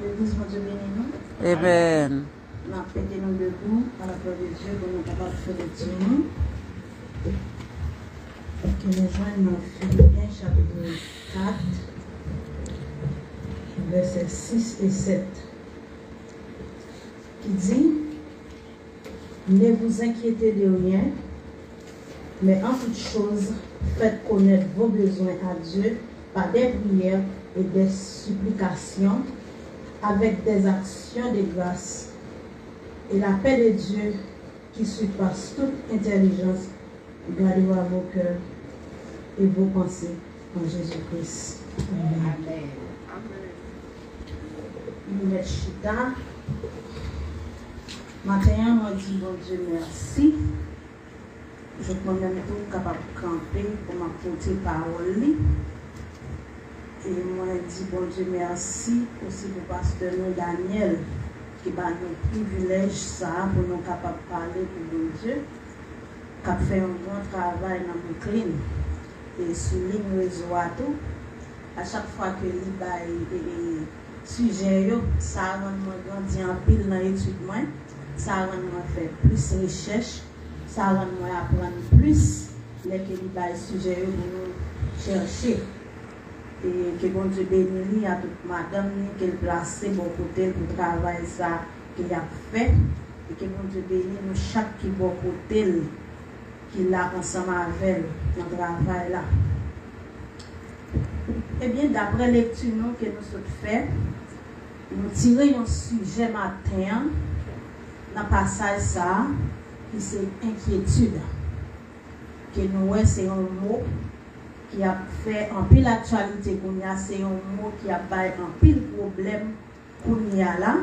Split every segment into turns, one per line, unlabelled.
L'église, mon Dieu, bénis-nous.
Amen.
On a pété nous debout à la gloire de Dieu pour nous capables de faire des Dieu. Que nous joignent dans Philippiens chapitre 4, versets 6 et 7, qui dit: ne vous inquiétez de rien, mais en toute chose, faites connaître vos besoins à Dieu par des prières et des supplications, avec des actions de grâce. Et la paix de Dieu, qui surpasse toute intelligence, gardera vos cœurs et vos pensées en Jésus-Christ. Amen. Nous mettons chita. Maintenant, moi dis bon Dieu merci. Je prends même tout capable de camper pour m'apporter parole. Et moi dis bon Dieu merci aussi pour pasteur nous Daniel qui va nous privilège ça pour nous capables de parler pour bon Dieu, qui a fait un grand travail dans le clean et souligne réseau à tout. À chaque fois que il bail sujet ça rend moi grandir en pile dans l'étude moi, ça rend moi faire plus recherche, ça rend moi apprendre plus les que il bail sujet pour nous chercher. Et que bon Dieu bénisse à toute madame qu'elle place bon côté pour travailler ça qu'il a fait, et que bon Dieu bénisse nous chaque qui bon côté qu'il a ensemble avec dans le travail là. Eh bien, d'après lecture que nous sommes fait, nous tirons un sujet matin dans le passage ça, qui c'est inquiétude. Que nous c'est un mot qui a fait en pile actualité qu'on y a, c'est un mot qui a fait en pile problème qu'on y a là.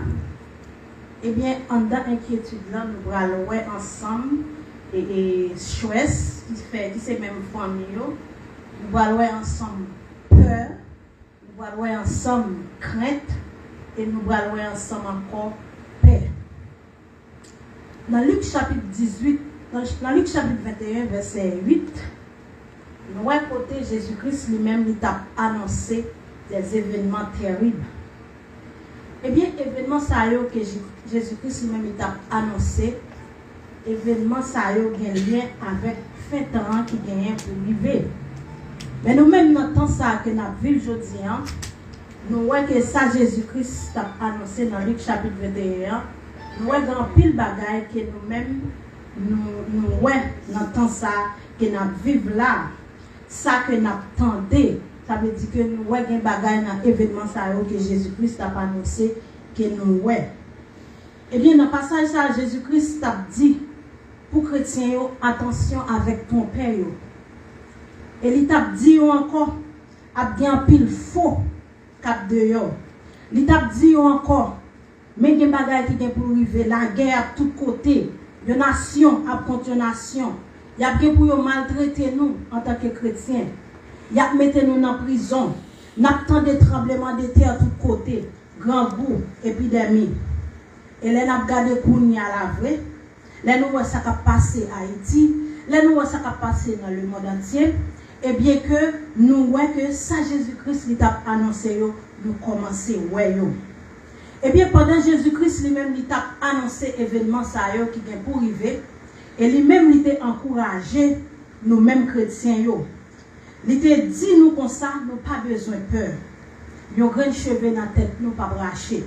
Eh bien, en dans inquiétude là, nous allons voir ensemble et stress qui c'est même famille, nous allons voir ensemble peur, nous allons voir ensemble crainte et nous allons voir ensemble encore paix. Dans Luc chapitre 18, dans Luc chapitre 21 verset 8, nous voyons côté Jésus-Christ lui-même il a annoncé des événements terribles. Eh bien, événements ça que Jésus-Christ lui-même il a annoncé, événements ça yo gen lien avec fin temps qui gagne pour arriver. Mais nous-mêmes dans temps ça que nous vivons aujourd'hui, nous voyons que ça Jésus-Christ a annoncé dans Luc chapitre 21, nous voyons grand pile bagaille que nous-mêmes nous voyons dans temps ça que nous vivons là. Ça que nous attendons, ça veut dire que nous voyons des bagages dans l'événement que Jésus-Christ a annoncé que nous voyons. Eh bien, dans le passage, ça, Jésus-Christ a dit pour les chrétiens, attention avec ton père. Et il t'a dit encore, a bien pile faux cap dehors. Il t'a dit encore, mais des bagages qui sont pour arriver, la guerre à tous côtés, de nation à contre nation. Il y a bien pour maltraiter nous en tant que chrétiens. Il y a mettre nous en prison. Nous avons des tremblements de terre à tous côtés. Grand goût, épidémie. Et là, nous avons gardé Kounia à la vraie. Là, nous voyons ça qui a passé à Haïti. Là, nous voyons ça qui a passé dans le monde entier. Et bien que nous voyons que ça, Jésus-Christ, il a annoncé, nous commençons à voir. Et bien, pendant Jésus-Christ lui-même, il a annoncé l'événement qui vient pour arriver. Et lui-même, il t'a encouragé, nous-mêmes chrétiens. Il t'a dit, nous comme ça, nous pas besoin de peur. Nous avons grand cheveux dans la tête, nous pas bracher.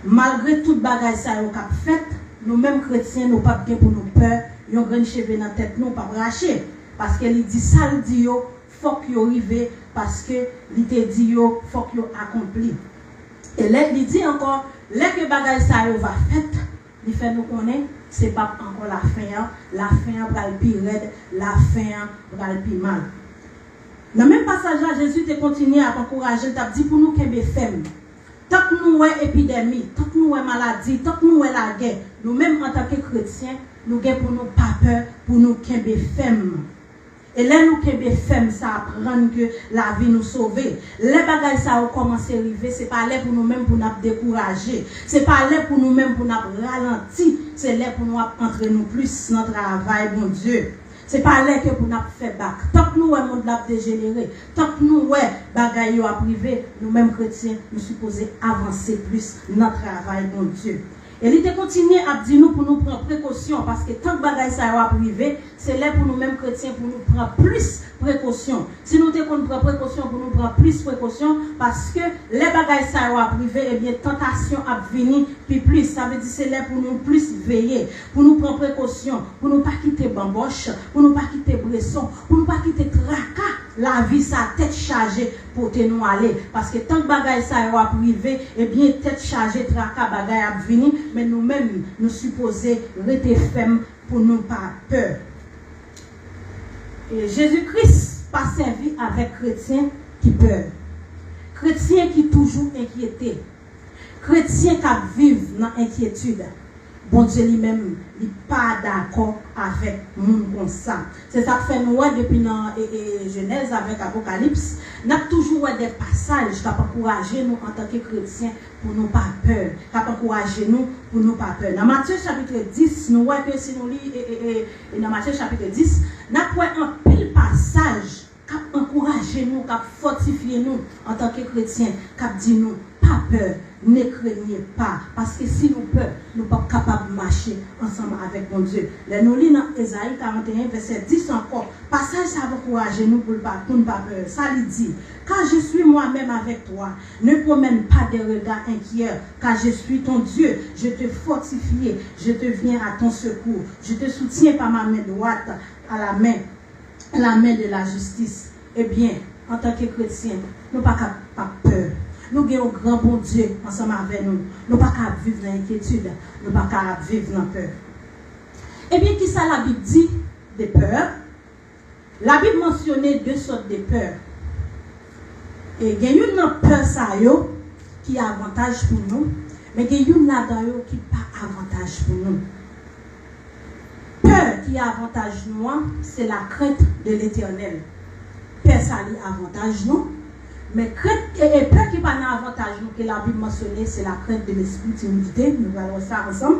Malgré toute bagaille ça qu'a fait, nous-mêmes chrétiens, nous pas bien pour nous peur. Nous avons grand cheveux dans la tête, nous pas bracher. Parce qu'il dit ça, il dit, faut qu'il arrive, parce que il t'a dit, faut qu'il accompli. Et là, il dit encore, là que bagaille ça va faire, il fait nous connaître. C'est pas encore la fin va le plus raide, la fin va le plus mal. Dans le même passage là, Jésus te continue à encourager, il t'a dit pour nous qu'il y ait femme. Tant que nous avons épidémie, tant que nous avons maladie, tant que nous avons la guerre, nous-mêmes en tant que chrétiens, nous avons pour nous pas peur, pour nous qu'il y ait femme. Et là, nous qui sommes ça apprendre que la vie nous sauve. Les bagages ça ont commencé à arriver, ce n'est pas là pour nous-mêmes pour nous décourager. Ce n'est pas là pour nous-mêmes pour nous ralentir. C'est là pour nous entrer nous plus dans le travail, mon Dieu. C'est pas là que pour nous faire bac. Tant que nous, le monde l'a dégénéré, tant que nous, bagaille à privé, nous-mêmes chrétiens, nous supposons avancer plus dans notre travail, mon Dieu. Et il te continue à dire nous pour nous prendre précaution, parce que tant que bagaille ça va privé, c'est là pour nous-mêmes chrétiens pour nous prendre plus précaution. Si nous te prendre précaution, pour nous prendre plus précaution, parce que les bagailles ça va privé, eh bien, tentation à venir, puis plus. Ça veut dire c'est là pour nous plus veiller, pour nous prendre précaution, pour nous pas quitter bamboche, pour nous pas quitter bresson, pour nous pas quitter tracas. La vie, sa tête chargée pour te nous aller. Parce que tant que bagaille ça va privé, eh bien, tête chargée, tracas, bagaille à venir, mais nous-mêmes, nous supposons rester fermes pour nous pas peur. Et Jésus-Christ pas servi avec chrétiens qui peur. Chrétiens qui toujours inquiétés. Chrétiens qui vivent dans l'inquiétude. Bon Dieu lui-même n'est pas d'accord avec nous comme ça. C'est ça que fait nous depuis dans Genèse avec Apocalypse. Nous avons toujours des passages qui encouragent nous en tant que chrétiens pour nous pas peur. Qui encouragent nous pour nous pas peur. Dans Matthieu chapitre 10, nous voyons que si nous lisons dans Matthieu chapitre 10, nous avons un pile passage qui encourage nous, qui fortifie nous en tant que chrétiens, qui dit nous pas peur. Ne craignez pas, parce que si nous peur, nous ne sommes pas capables de marcher ensemble avec mon Dieu. Là, nous lisons dans Ésaïe 41, verset 10 encore. Passage, ça va encourager nous pour ne pas peur. Ça lui dit, car je suis moi-même avec toi, ne promène pas des regards inquiets, car je suis ton Dieu, je te fortifie, je te viens à ton secours, je te soutiens par ma main droite à la main de la justice. Eh bien, en tant que chrétien, nous ne sommes pas peur. Nous avons un grand bon Dieu ensemble avec nous. Nous ne pouvons pas vivre dans l'inquiétude. Nous ne pouvons pas vivre dans la peur. Eh bien, qui ça la Bible dit de peur? La Bible mentionne deux sortes de peurs. Et il y a une peur qui a avantage pour nous, mais il y a une là-dedans qui n'a pas avantage pour nous. Peur qui a avantage nous, c'est la crainte de l'Éternel. Peur ça a avantage nous. Mais crainte et peur qui n'a pas avantage nous, que la Bible mentionne, c'est la crainte de l'esprit timidité. Nous allons voir ça ensemble.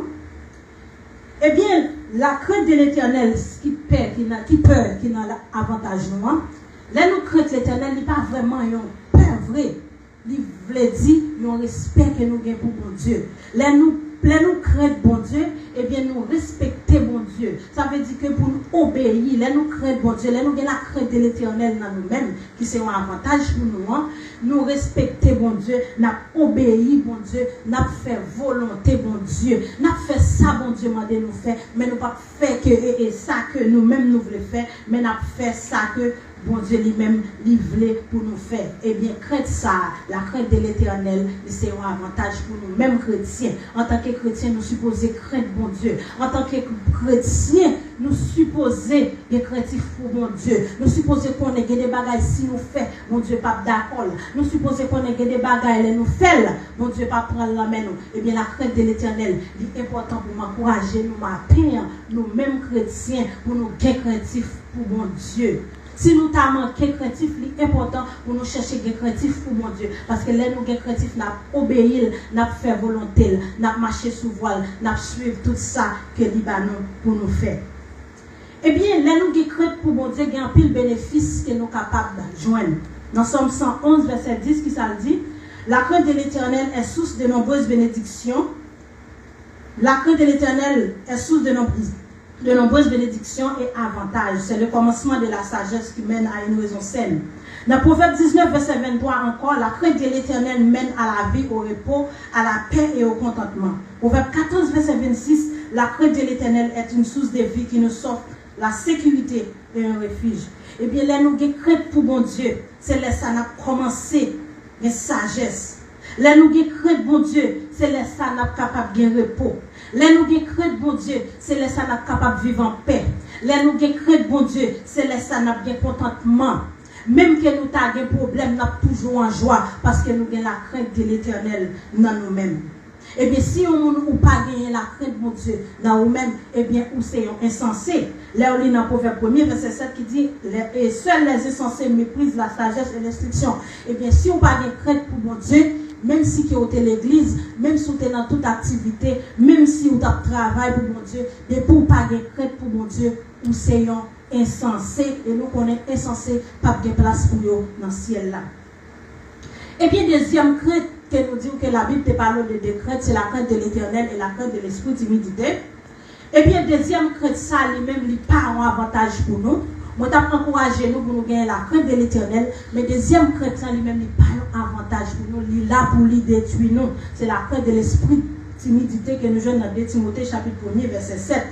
Eh bien, la crainte de l'Éternel, qui peur, qui n'a avantage nous, là nous crainte l'Éternel, n'est pas vraiment une peur vraie. Il veut dire un respect que nous avons pour bon Dieu. Là nous craignons bon Dieu, eh bien nous respectons bon Dieu. Ça veut dire que pour nous obéir, là nous craignons bon Dieu, là nous avons la crainte de l'Éternel dans nous-mêmes, qui c'est un avantage pour nous. Nous respectons bon Dieu, nous obéissons bon Dieu, nous faisons volonté bon Dieu, nous faisons ça bon Dieu m'a dit nous faire, mais nous pas faire que ça que nous-mêmes nous voulons faire, mais nous faisons ça que bon Dieu lui-même livré pour nous faire. Eh bien, crainte ça, la crainte de l'Éternel, c'est un avantage pour nous, même chrétiens. En tant que chrétiens, nous supposons craindre bon Dieu. En tant que chrétiens, nous supposons être craintifs pour bon Dieu. Nous supposons qu'on ait des bagages si nous faisons, bon Dieu pas d'accord. Nous supposons qu'on ait des bagages et nous faisons, bon Dieu pas prendre la main. Eh bien, la crainte de l'Éternel est importante pour m'encourager, nous m'appeler, nous-mêmes chrétiens, pour nous être craintifs pour bon Dieu. Si nous avons manqué craintif, c'est important pour nous chercher des craintifs pour mon Dieu. Parce que là, nous sommes craintifs, nous avons obéi, nous avons fait volonté, nous avons marché sous voile, nous avons suivi tout ça que Libanon pour nous faire. Eh bien, là, nous sommes craintifs pour mon Dieu, il y a un pile bénéfice que nous sommes capables de joindre. Dans Somme 111, verset 10, qui ça le dit, la crainte de l'Éternel est source de nombreuses bénédictions. La crainte de l'Éternel est source de nombreuses bénédictions et avantages. C'est le commencement de la sagesse qui mène à une raison saine. Dans Proverbe 19, verset 23 encore, la crainte de l'Éternel mène à la vie, au repos, à la paix et au contentement. Proverbe 14, verset 26, la crainte de l'Éternel est une source de vie qui nous offre la sécurité et un refuge. Eh bien, là, nous avons crainte pour bon Dieu. C'est là ça n'a commencé la sagesse. Là, nous avons crainte pour bon Dieu. C'est là ça n'a capable de repos. Là, nous avons crainte bon Dieu, c'est là ça n'a capable de vivre en paix. Là, nous avons crainte bon Dieu, c'est là ça n'a bien contentement. Même que nous avons des problèmes, nous avons toujours en joie parce que nous avons la crainte de l'Éternel dans nous-mêmes. Eh bien, si on n'a pas gagné la crainte de Dieu dans nous-mêmes, eh bien, où c'est insensé. Là, on lit dans le Proverbe 1er, verset 7 qui dit, et seuls les insensés méprisent la sagesse et l'instruction. Eh bien, si on n'a pas de crainte pour mon Dieu, même si tu es à l'église, même si tu es dans toute activité, même si tu travailles pour mon Dieu, mais pour pas de crainte pour mon Dieu, ou c'est un insensé, et nous connaissons insensé, pas de place pour eux dans le ciel là. Et bien, deuxième crainte que nous disons que la Bible te parle de deux craintes, c'est la crainte de l'Éternel et la crainte de l'esprit d'humilité. Et bien, deuxième crainte, ça lui-même, il pas un avantage pour nous. Moi, je encouragé nous pour nous gagner la crainte de l'Éternel, mais deuxième crainte, ça lui-même, il pas un avantage pour nous. Il est là pour lui détruire nous. C'est la crainte de l'esprit timidité que nous jouons dans 2 Timothée chapitre 1er verset 7.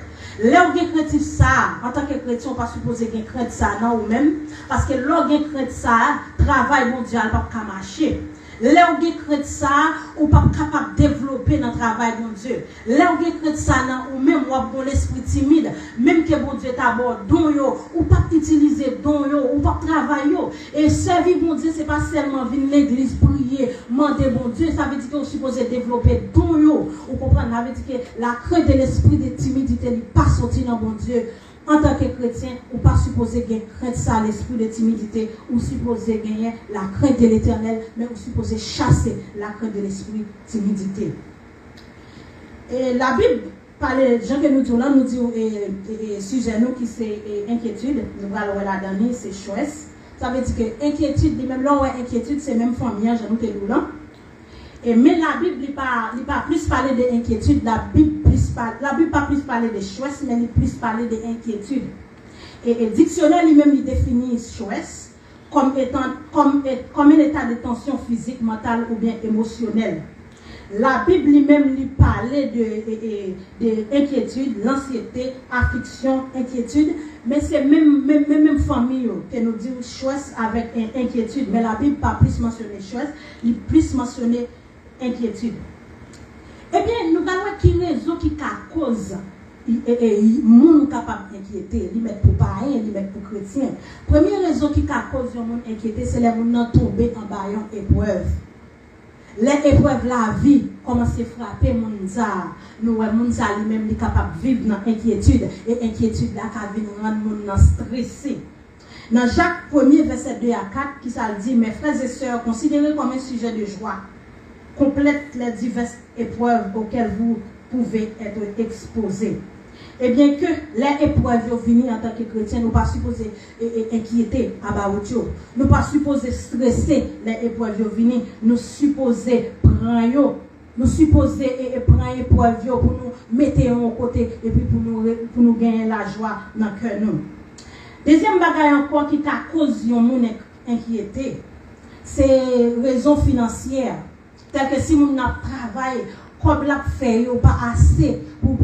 Là où vous crainte ça, en tant que chrétien, on ne peut pas supposer qu'il crainte ça non ou même, parce que là où vous crainte ça, travail mondial ne peut pas marcher. Là où vous crainte ça, on ne peut pas capable de développer notre travail mon Dieu. Là où vous crainte ça ou même ou l'esprit timide, même que bon Dieu t'aborde don yo, ou pas utiliser don yo, ou pas travailler yo. Et servir bon Dieu, c'est pas seulement venir l'église prier, demander bon Dieu, ça veut dire qu'on suppose développer don yo. Vous comprenez, ça veut dire que la crainte de l'esprit de timidité n'est pas sortie dans bon Dieu. En tant que chrétien, ou pas supposé gagner crainte ça, l'esprit de timidité, ou supposé gagner la crainte de l'Éternel, mais ou supposé chasser la crainte de l'esprit de timidité. Et la Bible, par les gens que nous disons là, nous disons, sujet nous qui c'est inquiétude, nous allons la dernière, c'est choix. Ça veut dire que inquiétude, même là où inquiétude, c'est même famille, j'en ai dit là. Et mais la Bible n'est pas plus parler d'inquiétude, la Bible pas plus parler de choix, mais elle plus parler d'inquiétude. Et le dictionnaire lui-même il définit choix comme un état de tension physique, mentale ou bien émotionnelle. La Bible lui-même lui parlait de inquiétude, l'anxiété, affliction, inquiétude, mais c'est même famille que nous disons choix avec inquiétude, mais la Bible pas plus mentionner choix, il plus mentionner inquiétude. Eh bien, nous allons qui raison qui cause monde capable d'inquiéter, li mettre pour païen, li mettre pour chrétien. Première raison qui cause monde inquiéter, c'est les gens tomber en bas en épreuve. Les épreuves la vie commence à frapper Mounza. Nous Mounza lui-même est capable de vivre dans l'inquiétude. Et l'inquiétude là qui vient rendre Mounza stressé. Dans Jacques 1er, verset 2 à 4, qui ça dit, mes frères et sœurs, considérez comme un sujet de joie. Complète les diverses épreuves auxquelles vous pouvez être exposés. Et bien que les épreuves viennent en tant que chrétien, nous ne pas supposés inquiéter à Baoutio. Nous ne pas supposés stresser les épreuves viennent. Nous supposés prendre. Nous supposés prendre les épreuves pour nous mettre en côté et puis pour nous gagner la joie dans le cœur. Deuxième bagaille encore qui cause mon inquiété, c'est raison financière. Tel que si nous travaillons, comme la fait, pas assez pour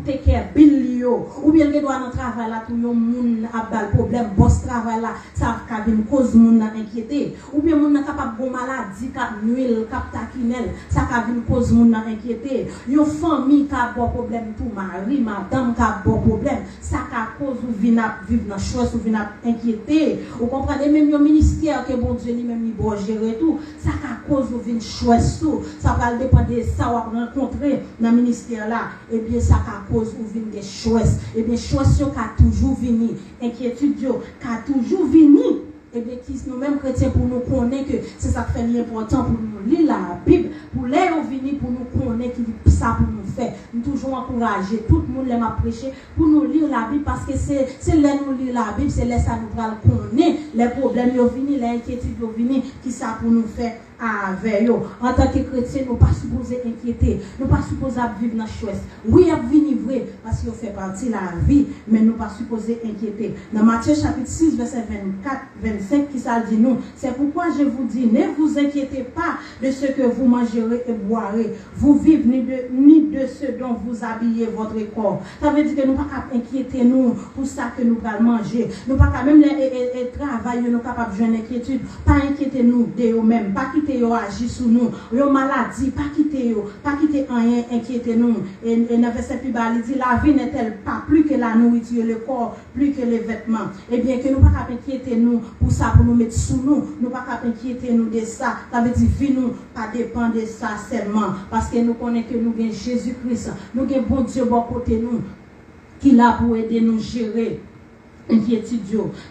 te care bill ou bien que doit dans travail là tout le monde a bal problème boss travail là ça va venir cause monde inquiété ou bien monde capable de maladie cap nuil cap taquinel ça va venir cause monde inquiété une famille qui a bon problème pour mari madame qui a bon problème ça va cause ou vient vivre dans choix ou vient inquiété vous comprenez même un ministère que bon Dieu lui-même il doit gérer tout ça va cause ou vient choix ça va dépendre de ça on va rencontrer dans le ministère là et bien ça va cause ou vient des choix et bien choix qui a toujours venu inquiétude qui a toujours venu et bien qui nous-mêmes chrétiens pour nous connaître que c'est ça qui fait important pour nous lire la Bible pour les venir pour nous connaître qui ça pour nous faire nous toujours encourager tout le monde les m'a prêcher pour nous lire la Bible parce que c'est là nous lire la Bible c'est là ça nous va connaître les problèmes yo venir les inquiétudes yo venir qui ça pour nous faire avec eux. En tant que chrétien, nous ne sommes pas supposés inquiéter, nous ne sommes pas supposés vivre dans la chose. Oui, il venir vrai parce qu'il fait partie de la vie, mais nous ne sommes pas supposés inquiéter. Dans Matthieu chapitre 6, verset 24-25, qui ça dit nous, c'est pourquoi je vous dis, ne vous inquiétez pas de ce que vous mangerez et boirez. Vous vivez ni de ce dont vous habillez votre corps. Ça veut dire que nous ne sommes pas inquiéter nous pour ça que nous allons manger. Nous ne sommes pas même les travailler, nous ne sommes pas capables de jouer une inquiétude. Pas inquiéter nous de nous-mêmes, pas quitter yo agir sur nous, yo maladie, pas quitter rien, inquiéter nous. Et dans le verset plus bas, il dit la vie n'est-elle pas plus que la nourriture, le corps, plus que les vêtements. Et bien que nous ne pas inquiéter nous pour ça, pour nous mettre sous nous, nous ne pas inquiéter nous de ça. Ça veut dire vie nous pas dépend de ça seulement, parce que nous connaissons que nous avons Jésus-Christ, nous avons bon Dieu bon côté nous, qui là pour aider nous gérer. inquiétude.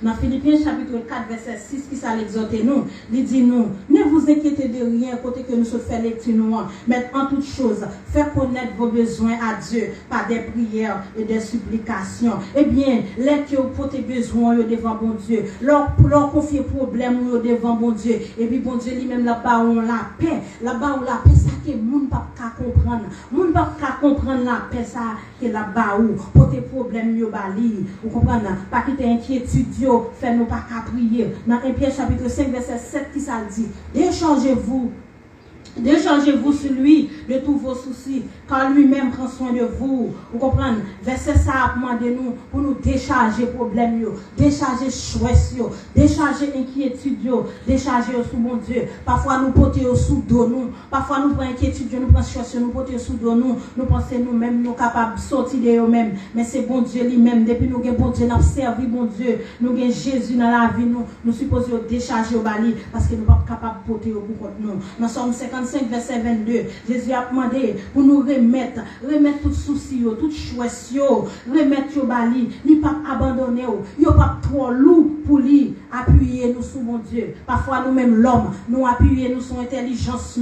Dans Philippiens chapitre 4 verset 6 qui ça l'exhorte nous, il dit nous, ne vous inquiétez de rien côté que nous sommes fait lecture nous, mais en toute chose, faites connaître vos besoins à Dieu par des prières et des supplications. Eh bien, les que vous portez besoin devant bon Dieu, leur confier problème devant bon Dieu, et puis bon Dieu lui-même là-bas on la paix, là-bas on la paix ça que moun pas comprendre, moun pas comprendre la paix ça que là-bas où porter problème yo bali, vous comprenez? Pas quitter inquiétude yo, fait nous pas qu'à prier. Dans 1 Pierre chapitre 5 verset 7 qui ça dit, déchargez-vous sur lui de tous vos soucis, car lui-même prend soin de vous. Vous comprenez? Verset ça a demandé nous pour nous décharger problème, décharger stress, décharger inquiétude, décharger sous mon Dieu. Parfois nous porter sous dos nous, parfois nous prenons inquiétude, nous prenons stress, nous porter sous dos nous pensons nous-mêmes nous capables de sortir de nous-mêmes. Mais c'est bon Dieu lui-même. Depuis nous avons bon Dieu, nous avons servi bon Dieu, nous avons Jésus dans la vie, nous supposons décharger au bali parce que nous ne sommes pas capables de porter au bout de nous. Nous sommes 55 verset 22. Jésus a demandé pour nous remettre tout souci, tout choix, remettre au bali, ni pas abandonner, yo pas trop lourd pour lui appuyer nous sur mon Dieu. Parfois nous-mêmes l'homme, nous appuyer nous sur intelligence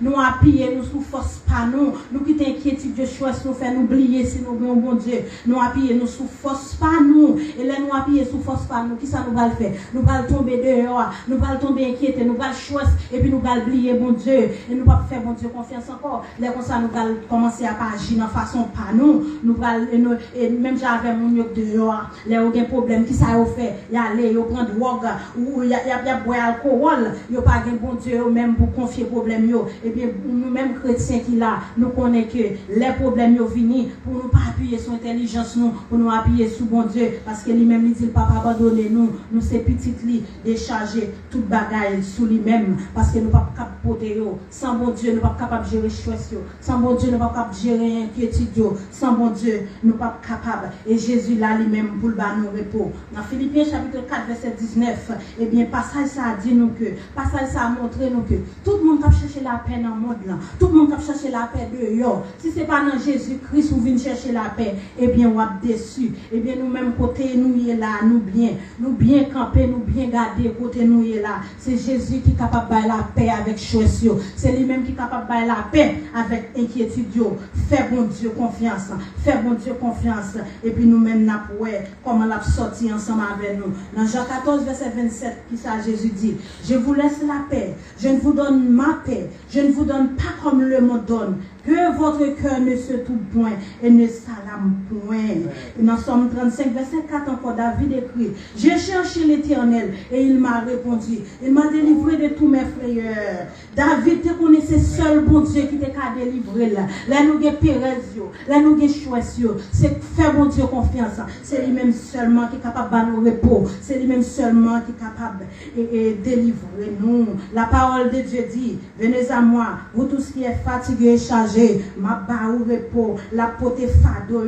nous appuyer nous sur force pas nous quitter inquiétude de choix nous faire nous oublier si nous avons bon Dieu. Nous appuyer nous sur force pas nous et là nous appuyer sur force pas nous, qui ça nous va le faire? Nous va tomber dehors, nous va tomber inquiété, nous va choisir et puis nous va oublier bon Dieu et nous va faire bon Dieu confiance encore. Là comme ça nous va commencer à agir de façon pas nous va et même j'avais mon yoke dehors, là aucun problème qui ça au fait, y aller yo prendre drogue ou y a boire alcool, yo pas gain bon Dieu même pour confier problème yo. Et bien nous même chrétiens qui là, nous connaissons que les problèmes yo vini pour nous pas appuyer sur intelligence nous, pour nous appuyer sur bon Dieu parce que lui-même il dit pas abandonner nous c'est petit li décharger toute bagaille sous lui-même parce que nous pas capable porter yo. Sans bon Dieu nous pas capable gérer stress yo. Sans bon Dieu nous pas capable gérer inquiétude yo. Sans bon Dieu nous pas capable. Et Jésus là lui-même pour le bas nous repos. Dans Philippiens chapitre 4 verset 19, eh bien passage ça a dit nous que passage ça a montré nous que tout le monde a cherché la paix dans le monde là. Tout le monde a cherché la paix dehors. Si c'est pas dans Jésus-Christ où vient chercher la paix, eh bien on va déçu. Eh bien nous même côté nous y est là, nous bien camper, nous bien garder côté nous y est là. C'est Jésus qui est capable de la paix avec choix. C'est lui-même qui est capable de la paix avec inquiétude. Fais bon Dieu confiance. Fais bon Dieu confiance. Et puis nous-mêmes n'a pas comment l'a sorti ensemble avec nous. Dans Jean 14 verset 27 qui ça Jésus dit, je vous laisse la paix. Je ne vous donne ma paix. Je ne vous donne pas comme le monde donne. Que votre cœur ne se trouble point et ne s'alarme point. Et dans Somme 35, verset 4, encore David écrit, j'ai cherché l'Éternel et il m'a répondu. Il m'a délivré de tous mes frayeurs. David te connaissait seul bon Dieu qui t'a délivré là. Là nous avons Pérez, là nous avons choix. C'est faire bon Dieu confiance. C'est lui-même seulement qui est capable de nous repos. C'est lui-même seulement qui est capable de délivrer nous. La parole de Dieu dit, venez à moi, vous tous qui êtes fatigués et chargés, ma barre repos, la pote fado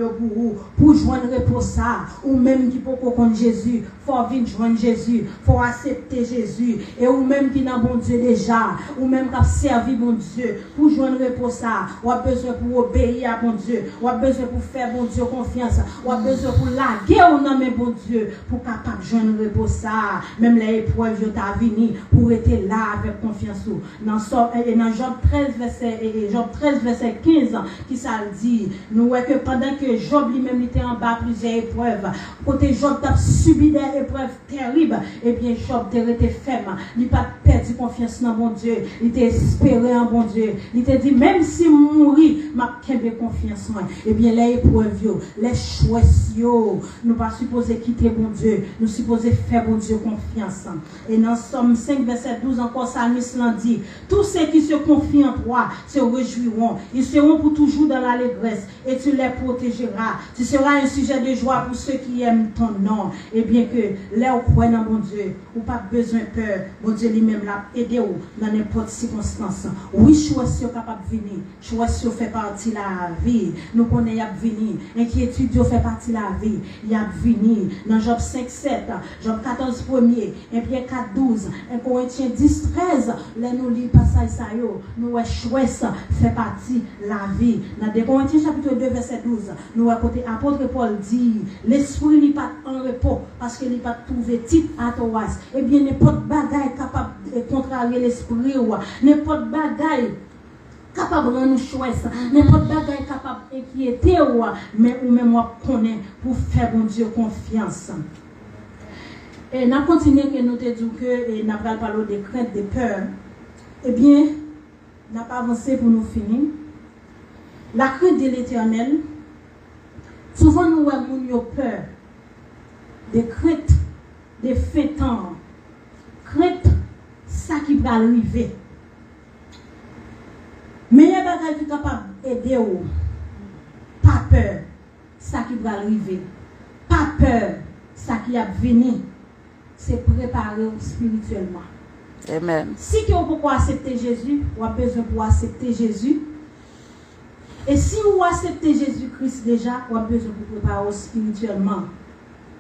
pour joindre repos ça, ou même qui peut connaître Jésus, faut venir joindre Jésus, faut accepter Jésus, et ou même qui n'a bon Dieu déjà, ou même qui a servi bon Dieu, pour joindre repos ça, ou a besoin pour obéir à bon Dieu, ou a besoin pour faire bon Dieu confiance, ou a besoin pour laguer ou non mais bon Dieu, pour capable joindre repos ça, même les épreuves yo ta vini, pour être là avec confiance. Dans Job 13 verset 15 qui ça dit, nous voyons que pendant que Job lui-même était en bas plusieurs épreuves, côté Job a subi des épreuves terribles, et bien Job était ferme, il n'a pas perdu confiance dans bon Dieu, il était espéré en bon Dieu, il était dit même si mourir, m'a kembe confiance moi. Et bien les épreuves, les choix, nous pas supposé quitter bon Dieu, nous supposé faire bon Dieu confiance. Et dans Somme 5 verset 12 encore Psalmiste l'a dit, tous ceux qui se confient en toi se réjouiront, ils seront pour toujours dans l'allégresse et tu les protégeras. Tu seras un sujet de joie pour ceux qui aiment ton nom. Et bien que là, on croit dans mon Dieu, ou pas besoin de peur, mon Dieu lui-même la capable d'aider dans n'importe circonstance. Oui, choix est capable de venir. Choix fait partie de la vie. Nous connaissons y venir. Inquiétude fait partie de la vie. Il y a venir. Dans Job 5, 7, Job 14, 1er, 1 Pierre 4, 12, 1 Corinthiens 10, 13, là nous lisons passage ça yo. Nous choix fait partie de la vie. Dans 2 Corinthiens chapitre 2, verset 12, nous côté apôtre Paul dit, l'esprit n'est pas en repos parce qu'il n'est pas trouvé titre à toi. Eh bien, n'importe bagaille capable de contrarier l'esprit, n'importe bagaille capable de nous choisir, n'importe bagaille capable d'inquiéter, mais ou même moi connaît pour faire bon Dieu confiance. Et nous continuons que nous te disons que nous avons parlé de crainte, de peur. Eh bien, nous n'avons pas avancé pour nous finir. La crainte de l'Éternel, souvent nous avons peur de crainte, de fêtants, crainte, ça qui va arriver. Mais il y a des gens qui sont capables d'aider. Pas peur, ça qui va arriver. Pas peur, ça qui va venir. C'est préparer spirituellement.
Amen.
Si vous pouvez accepter Jésus, vous avez besoin pour accepter Jésus. Et si vous acceptez Jésus-Christ déjà, vous avez besoin pour préparer spirituellement.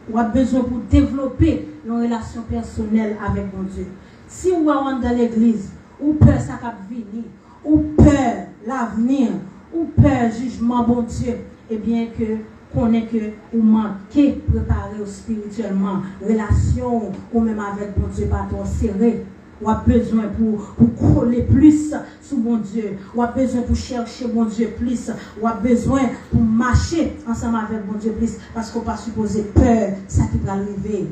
Vous avez besoin pour développer une relation personnelle avec mon Dieu. Si vous êtes dans l'église, ou peur ça va venir, ou peur l'avenir, ou peur jugement bon Dieu, eh bien que connaît que vous manquez préparer spirituellement, relation ou même avec mon Dieu pas trop serré. Ou a besoin pour coller plus sur mon Dieu. Ou a besoin pour chercher mon Dieu plus. Ou a besoin pour marcher ensemble avec mon Dieu plus. Parce qu'on ne peut pas supposer peur, ça qui va arriver.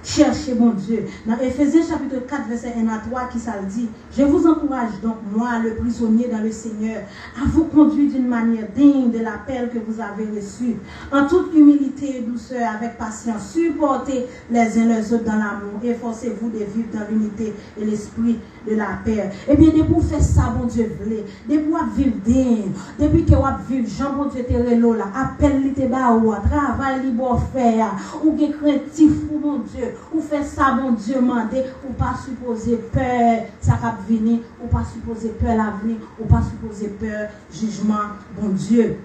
Cherchez mon Dieu. Dans Éphésiens chapitre 4, verset 1 à 3, qui ça le dit. Je vous encourage donc, moi, le prisonnier dans le Seigneur, à vous conduire d'une manière digne de l'appel que vous avez reçu. En toute humilité et douceur, avec patience, supportez les uns les autres dans l'amour. Efforcez-vous de vivre dans l'unité et l'esprit de la paix. Eh bien, depuis que vous faites ça, mon Dieu, voulez. Depuis que vous vivez digne. Depuis que vous vivez, Jean, mon Dieu, terrelo là. Appelle l'ité baoua. Travail libre faire. Ou que craintif, mon Dieu. Ou fait ça, mon Dieu, mandé, ou pas supposer peur, ça va venir, ou pas supposer peur l'avenir, ou pas supposer peur, jugement, bon Dieu.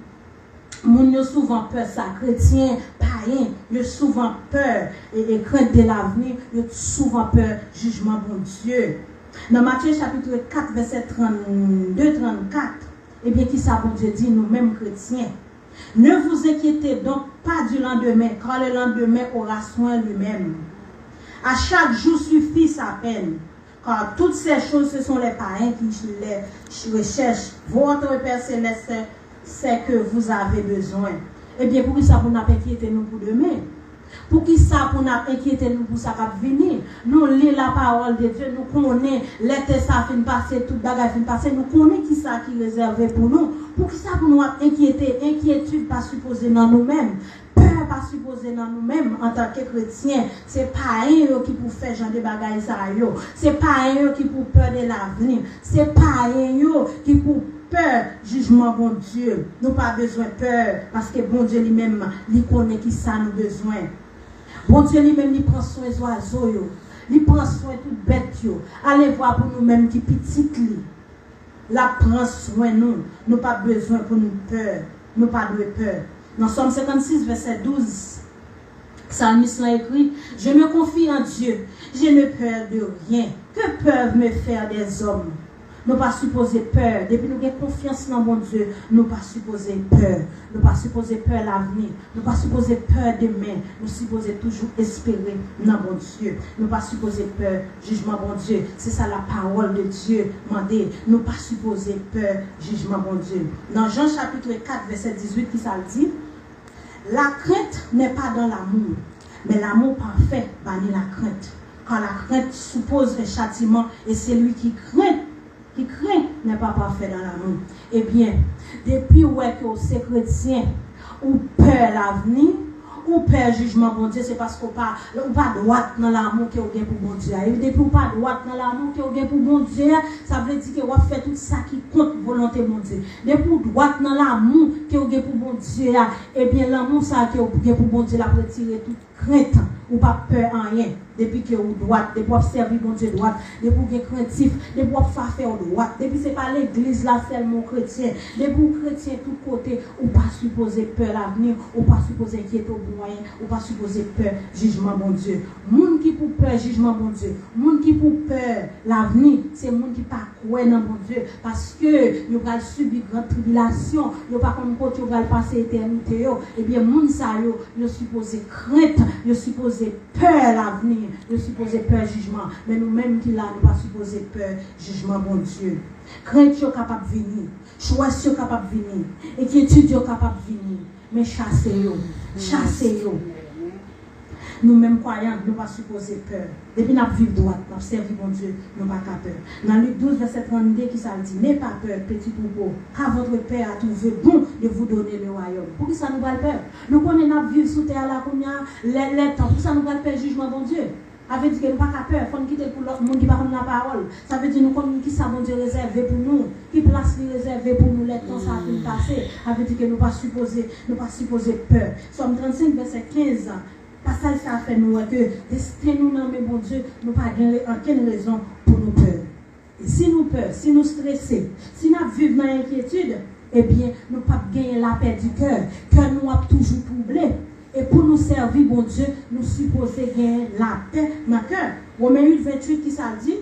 Moun yo souvent peur ça, chrétien, païen, yo souvent peur, et crainte de l'avenir, yo souvent peur, jugement, bon Dieu. Dans Matthieu chapitre 4, verset 32-34, eh bien, qui ça, bon Dieu dit, nous-mêmes chrétiens, ne vous inquiétez donc pas du lendemain, car le lendemain aura soin lui-même. À chaque jour suffit sa peine. Car toutes ces choses, ce sont les païens qui les recherchent. Votre Père Céleste sait que vous avez besoin. Eh bien, pour qui ça pour nous inquiéter nous pour demain? Pour qui ça pour nous inquiéter nous pour ça va venir? Nous lisons la parole de Dieu, nous connaissons l'été ça fin passer, tout bagage fin passer, nous connaissons qui ça qui est réservé pour nous. Pour qui ça pour nous inquiéter? Inquiétude pas supposée dans nous-mêmes. Pas supposé dans nous-mêmes en tant que chrétiens, c'est pas eux qui pour faire genre de bagaille ça yo, c'est pas eux qui pour peur de l'avenir, c'est pas eux qui pour peur jugement bon Dieu. Nous pas besoin de peur parce que bon Dieu lui-même il connaît qui ça nous besoin. Bon Dieu lui-même il prend soin des oiseaux yo, il prend soin de toutes bêtes yo. Allez voir pour nous-mêmes qui petite li. La prend soin nous pas besoin pour nous peur, nous pas de peur. Dans Somme 56, verset 12, Psalmiste a écrit, je me confie en Dieu, je ne peur de rien. Que peuvent me faire des hommes? Nous pas supposer peur. Depuis nous avons confiance dans mon Dieu, nous pas supposer peur. Nous pas supposer peur l'avenir. Nous pas supposer peur demain. Nous supposer toujours espérer dans mon Dieu. Nous pas supposer peur jugement bon Dieu. C'est ça la parole de Dieu mandé. Nous pas supposer peur jugement bon Dieu. Dans Jean chapitre 4 verset 18 qui ça le dit, la crainte n'est pas dans l'amour, mais l'amour parfait bannit la crainte. Car la crainte suppose un châtiment et c'est lui qui craint n'est pas parfait dans l'amour. Eh bien, depuis que c'est chrétien, ou peur l'avenir, ou peur jugement bon Dieu, c'est parce qu'on pas droite dans l'amour que vous avez pour bon Dieu. Et depuis qu'on pas droite dans l'amour que vous avez pour bon Dieu, ça veut dire que vous fait tout ça qui compte volonté bon Dieu. Depuis qu'on droite dans l'amour que vous avez pour bon Dieu, eh bien l'amour ça que vous avez pour bon Dieu, la retirer toute crainte ou pas peur en rien. depuis que vous droite, depuis que vous servez bon Dieu droite, depuis que vous craintif, depuis que vous faire droite, depuis que ce n'est pas l'église là seulement chrétien, depuis que vous chrétien tout côté, ou pas supposé peur l'avenir, ou pas supposé inquiéter au moyen, ou pas supposé peur jugement bon Dieu. Monde qui pour peur jugement bon Dieu, monde qui pour peur l'avenir, c'est monde qui pas croire dans bon Dieu parce que vous va subir grande tribulation, vous pas comme côté vous va passer éternité et bien monde ça yo supposé crainte, yo supposé peur l'avenir, yo supposé peur jugement, mais nous même qui là nous pas supposé peur jugement bon Dieu. Crainte yo capable venir, choix yo capable venir, inquiétude yo capable venir, mais chasser yo. Nous-mêmes croyants, nous ne pas supposer peur. Depuis nous vivons droit, nous servons bon Dieu, nous n'avons pas peur. Dans Luc 12, verset 32, qui ça dit, n'ayez pas peur, petit troupeau, car votre Père a trouvé bon de vous donner le royaume. Pour qui ça nous va peur? Nous connaissons vivre sous terre là, comme les temps. Pour ça nous va peur jugement bon Dieu. Ça veut dire que nous n'avons pas peur, il faut nous quitter pour l'autre monde qui parle la parole. Ça veut dire que nous connaissons qui ça bon Dieu réservé pour nous, qui place réservé pour nous, les temps ça a passé. Ça veut dire que nous ne pas supposer peur. Somme 35, verset 15. Passage ça fait nous que destin nous non mais bon Dieu nous pas aucune raison pour nous peur. Et si nous peur, si nous stressés, si nous vivons dans l'inquiétude, eh bien nous pas gagner la paix du cœur, que nous a toujours troublé. Et pour nous servir bon Dieu, nous supposons gagner la paix dans le cœur. Romains 8, 28 qui ça dit,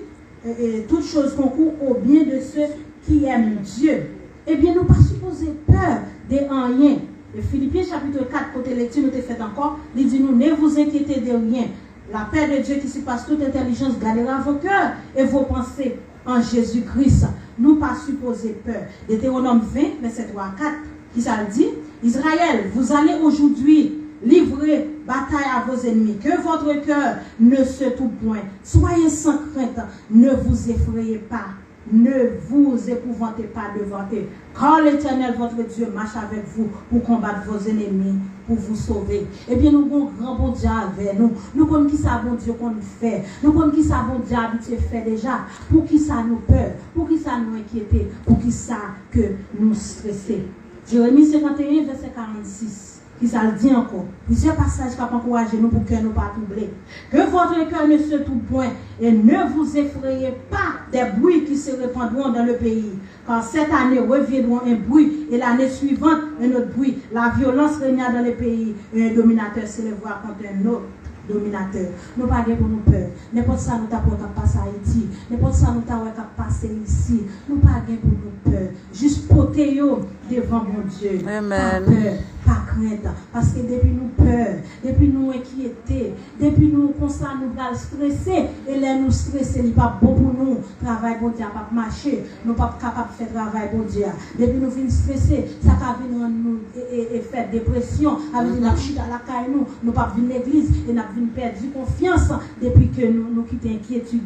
toutes choses concourent au bien de ceux qui aiment Dieu. Eh bien nous pas supposons peur de rien. Le Philippiens chapitre 4, côté lecture, nous te fait encore, il dit nous, ne vous inquiétez de rien. La paix de Dieu qui surpasse toute intelligence gardera vos cœurs et vos pensées en Jésus-Christ. Nous pas supposer peur. Deutéronome 20, verset 3 à 4, qui ça dit, Israël, vous allez aujourd'hui livrer bataille à vos ennemis. Que votre cœur ne se tourne point. Soyez sans crainte, ne vous effrayez pas. Ne vous épouvantez pas devant eux, car l'Éternel, votre Dieu, marche avec vous pour combattre vos ennemis, pour vous sauver. Eh bien, nous avons un grand bon Dieu avec nous. Nous connaissons qui ça bon Dieu qu'on fait. Nous connaissons qui ça bon Dieu habitué fait déjà. Pour qui ça nous peur, pour qui ça nous inquiéter, pour qui ça que nous stresser. Jérémie 51, verset 46. Qui ça le dit encore. Plusieurs passages qui encourager nous pour que nous ne pas troubler. Que votre cœur ne se trouble point et ne vous effrayez pas des bruits qui se répandront dans le pays. Car cette année reviendront un bruit et l'année suivante un autre bruit. La violence régna dans le pays et un dominateur s'élèvera contre un autre dominateur. Nous pas pour nous peur. N'importe ça nous t'apporte à passer à Haïti. N'importe ça nous t'apporte à passer ici. Nous pas pour nous peur. Juste porter devant mon Dieu.
Amen.
Pas peur, pas crainte. Parce que depuis nous peur, depuis nous inquiéter, depuis nous comme ça nous stresser, et là nous stresser, il n'est pas bon pour nous. Travail bon Dieu pas marcher. Nous pas capable de faire travail bon Dieu. Depuis nous finissons stresser, ça va venir nous et faire dépression. Avec nous chute à la caille nous pas venir l'église et nous avons perdu confiance depuis que nous quittons inquiétude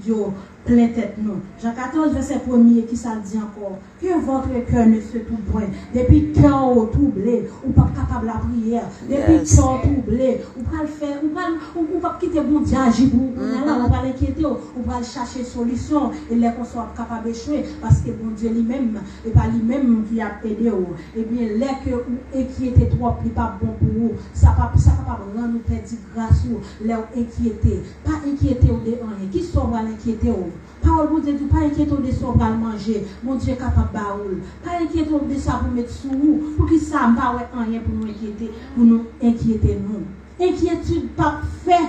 plein tête nous. Jean 14 verset 1er qui ça dit encore que votre cœur ne se trouble point. Depuis cœur troublé, ou pas capable la prière. Depuis cœur troublé, ou pas le faire, ou pas quitter bon Dieu agir pour on va l'inquiéter, ou va chercher solution et les qu'on soit capable d'échouer parce que bon Dieu lui-même et pas lui-même qui a aidé et bien les que ou inquiéter trop, il pas bon pour vous. Ça pas rendre nous perdre grâce ou les inquiéter. Pas inquiéter ou de rien. Qui sont va l'inquiéter ou parole vous dit pas inquiéter de ça pour manger. Mon Dieu est capable de baoul. Pas inquiéter de ça pour mettre sous nous. Pour qui ça pas rien pour nous inquiéter nous. Inquiétude pas fait.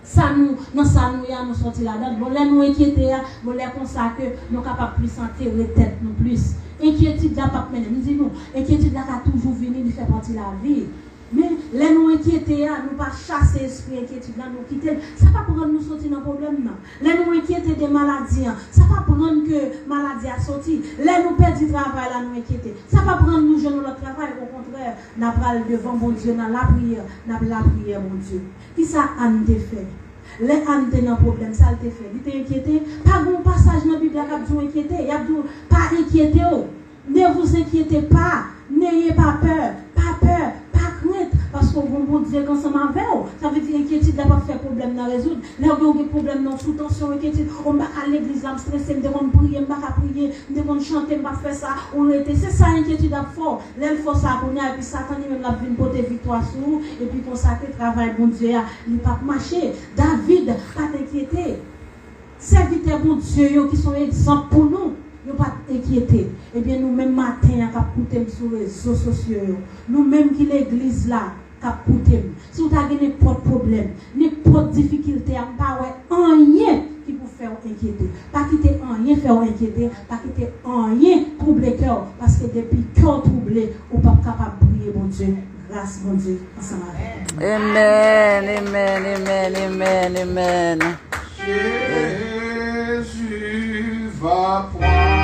Ça nous nous sortir là-dedans. Bon là nous inquiéter, bon là comme ça que nous capable plus santé tête nous plus. Inquiétude là pas mener. Nous disons inquiétude là a toujours venir de faire partie de la vie. Mais les nous inquiéter, nous pas chasser l'esprit inquiétude, nous quitter. Ça pas prendre nous sortir dans problème. Les nous inquiéter des maladies, ça pas prendre que maladie a sorti. Les nous perdre du travail, nous inquiéter. Ça pas prendre nous jeûner notre travail. Au contraire, nous parlons devant mon Dieu dans la prière, mon Dieu. Qui ça a fait? Les ânes dans problème, ça te fait. Il t'es inquiété. Pas bon passage dans la Bible qui a dit inquiété. Il y a dit pas inquiété. Ne vous inquiétez pas. N'ayez pas peur. Pas peur. Pas crainte. Parce qu'on bon Dieu ensemble avec eux. Ça veut dire inquiétude n'a pas fait problème à résoudre. Là, on a des problèmes sous tension, inquiétude. On va à l'église, on stressé, on va prier, on va prier, on va chanter, on va faire ça. C'est ça inquiétude à fort. Là, il faut ça qu'on a, et puis Satan lui-même l'a vu porter victoire sur nous, et puis consacrer travail, bon Dieu, il n'a pas marché. David, pas t'inquiéter. Serviteurs, bon Dieu, qui sont exemples pour nous. Nous pas inquiéter. Eh bien, nous-mêmes, matin, nous écoutons sur les réseaux sociaux. Nous-mêmes, qui l'église là, nous écoutons. Si vous avez n'importe problème, n'importe difficulté, pas rien qui vous fait inquiéter. Pas quitter rien faire inquiéter. Pas quitter rien troubler cœur. Parce que depuis cœur troublé, on n'est pas capable de prier, mon Dieu. Grâce, mon Dieu, ensemble avec vous.
Amen, amen, amen, amen, amen.
Jésus va prendre